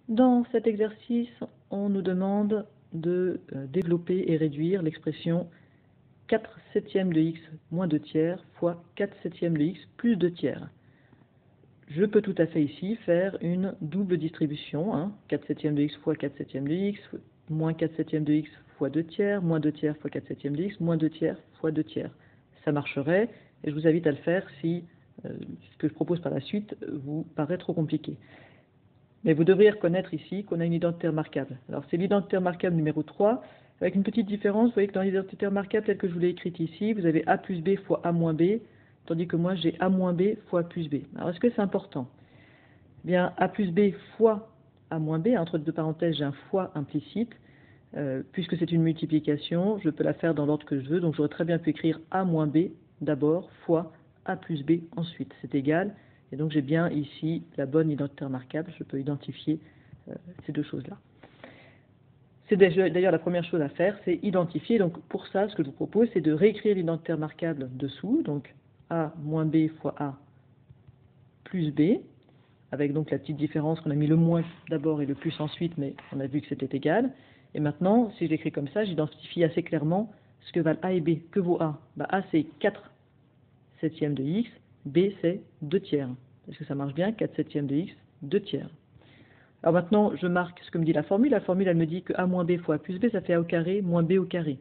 Dans cet exercice, on nous demande de développer et réduire l'expression 4 septièmes de x moins 2 tiers fois 4 septièmes de x plus 2 tiers. Je peux tout à fait ici faire une double distribution, 4 septièmes de x fois 4 septièmes de x, moins 4 septièmes de x fois 2 tiers, moins 2 tiers fois 4 septièmes de x, moins 2 tiers fois 2 tiers. Ça marcherait, et je vous invite à le faire si ce que je propose par la suite vous paraît trop compliqué. Mais vous devriez reconnaître ici qu'on a une identité remarquable. Alors c'est l'identité remarquable numéro 3, avec une petite différence. Vous voyez que dans l'identité remarquable telle que je vous l'ai écrite ici, vous avez a plus b fois a moins b, tandis que moi j'ai a moins b fois a plus b. Alors est-ce que c'est important? Eh bien, a plus b fois a moins b, entre deux parenthèses j'ai un fois implicite, puisque c'est une multiplication, je peux la faire dans l'ordre que je veux, donc j'aurais très bien pu écrire a moins b d'abord fois a plus b ensuite, c'est égal. Et donc j'ai bien ici la bonne identité remarquable, je peux identifier ces deux choses-là. C'est d'ailleurs la première chose à faire, c'est identifier. Donc pour ça, ce que je vous propose, c'est de réécrire l'identité remarquable dessous, donc a moins b fois a plus b, avec donc la petite différence qu'on a mis le moins d'abord et le plus ensuite, mais on a vu que c'était égal. Et maintenant, si je l'écris comme ça, j'identifie assez clairement ce que valent a et b. Que vaut a? A c'est 4 septièmes de x, b c'est 2 tiers. Est-ce que ça marche bien? 4 septièmes de x, 2 tiers. Alors maintenant, je marque ce que me dit la formule. La formule, elle me dit que a moins b fois a plus b, ça fait a au carré moins b au carré.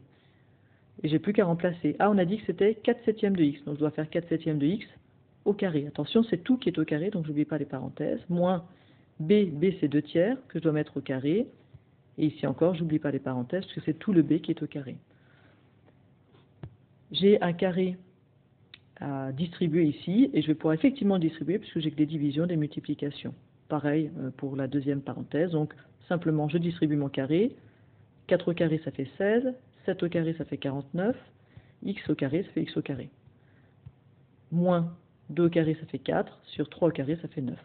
Et j'ai plus qu'à remplacer. A, on a dit que c'était 4 septièmes de x, donc je dois faire 4 septièmes de x au carré. Attention, c'est tout qui est au carré, donc j'oublie pas les parenthèses. Moins b c'est 2 tiers, que je dois mettre au carré. Et ici encore, j'oublie pas les parenthèses, parce que c'est tout le b qui est au carré. J'ai un carré à distribuer ici, et je vais pouvoir effectivement distribuer, puisque j'ai que des divisions, des multiplications. Pareil pour la deuxième parenthèse, donc simplement je distribue mon carré. 4 au carré ça fait 16, 7 au carré ça fait 49, x au carré ça fait x au carré. Moins 2 au carré ça fait 4, sur 3 au carré ça fait 9.